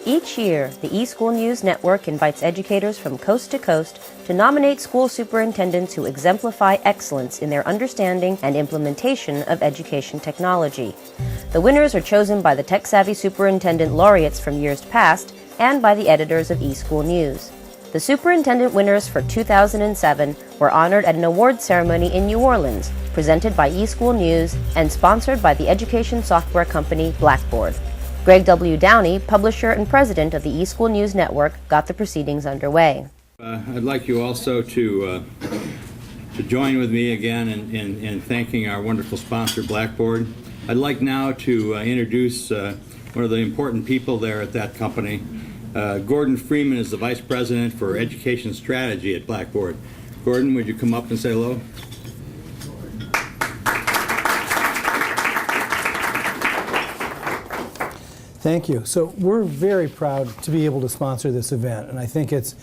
Each year, the eSchool News Network invites educators from coast to coast to nominate school superintendents who exemplify excellence in their understanding and implementation of education technology. The winners are chosen by the tech-savvy superintendent laureates from years past and by the editors of eSchool News. The superintendent winners for 2007 were honored at an awards ceremony in New Orleans, presented by eSchool News and sponsored by the education software company Blackboard. Gregg W. Downey, publisher and president of the eSchool News Network, got the proceedings underway. I'd like you also to join with me again in thanking our wonderful sponsor, Blackboard. I'd like now to introduce one of the important people there at that company. Gordon Freedman is the Vice President for Education Strategy at Blackboard. Gordon, would you come up and say hello? Thank you. So we're very proud to be able to sponsor this event, and I think it's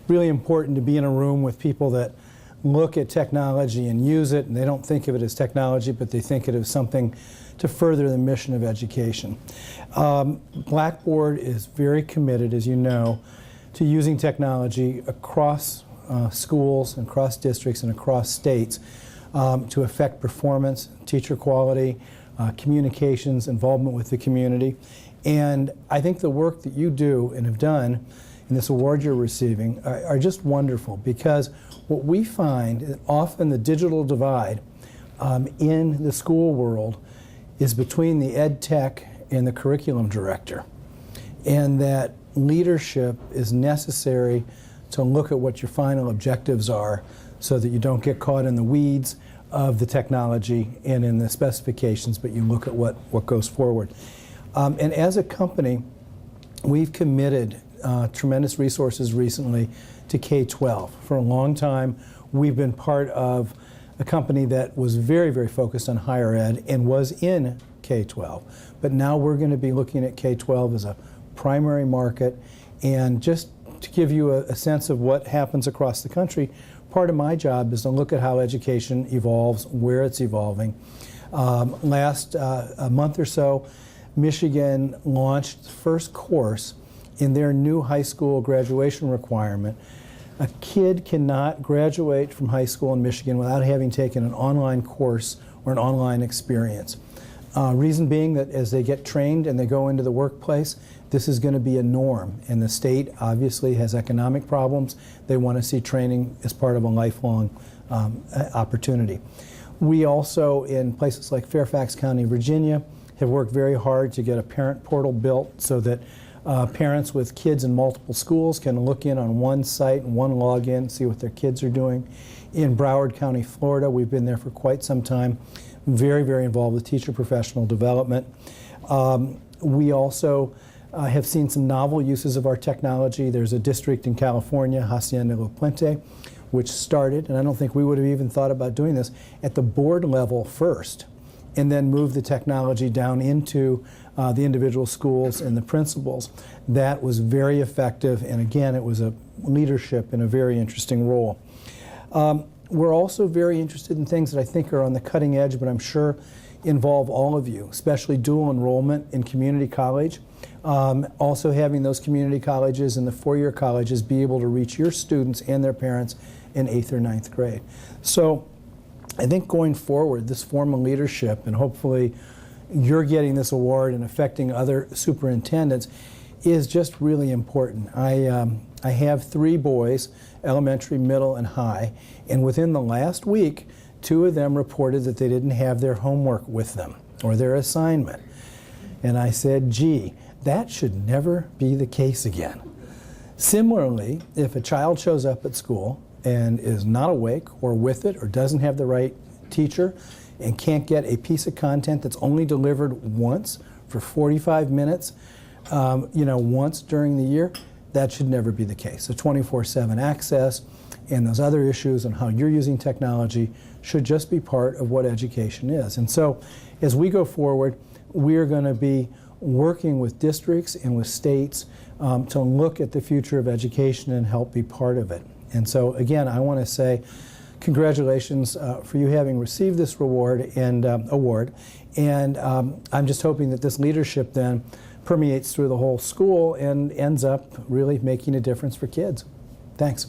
really important to be in a room with people that look at technology and use it, and they don't think of it as technology, but they think of it as something to further the mission of education. Blackboard is very committed, as you know, to using technology across schools, and across districts, and across states to affect performance, teacher quality, communications, involvement with the community. And I think the work that you do and have done in this award you're receiving are just wonderful, because what we find is often the digital divide in the school world is between the ed tech and the curriculum director, and that leadership is necessary to look at what your final objectives are so that you don't get caught in the weeds of the technology and in the specifications, but you look at what goes forward. And as a company, we've committed tremendous resources recently to K-12. For a long time, we've been part of a company that was very, very focused on higher ed and was in K-12. But now we're going to be looking at K-12 as a primary market. And just to give you a sense of what happens across the country, part of my job is to look at how education evolves, where it's evolving. Last a month or so, Michigan launched the first course in their new high school graduation requirement. A kid cannot graduate from high school in Michigan without having taken an online course or an online experience. Reason being that as they get trained and they go into the workplace, this is going to be a norm. And the state obviously has economic problems. They want to see training as part of a lifelong opportunity. We also, in places like Fairfax County, Virginia, have worked very hard to get a parent portal built so that parents with kids in multiple schools can look in on one site and one login, see what their kids are doing. In Broward County, Florida, we've been there for quite some time, very, very involved with teacher professional development. We also have seen some novel uses of our technology. There's a district in California, Hacienda La Puente, which started, and I don't think we would have even thought about doing this, at the board level first, and then move the technology down into the individual schools and the principals. That was very effective, and again, it was a leadership in a very interesting role. We're also very interested in things that I think are on the cutting edge, but I'm sure involve all of you, especially dual enrollment in community college. Also having those community colleges and the four-year colleges be able to reach your students and their parents in 8th or 9th grade. So I think going forward, this form of leadership, and hopefully you're getting this award and affecting other superintendents, is just really important. I have 3 boys, elementary, middle, and high, and within the last week, 2 of them reported that they didn't have their homework with them or their assignment. And I said, gee, that should never be the case again. Similarly, if a child shows up at school and is not awake or with it or doesn't have the right teacher and can't get a piece of content that's only delivered once for 45 minutes, once during the year, that should never be the case. So 24/7 access and those other issues and how you're using technology should just be part of what education is. And so as we go forward, we are going to be working with districts and with states to look at the future of education and help be part of it. And so again, I want to say congratulations for you having received this reward and award. And I'm just hoping that this leadership then permeates through the whole school and ends up really making a difference for kids. Thanks.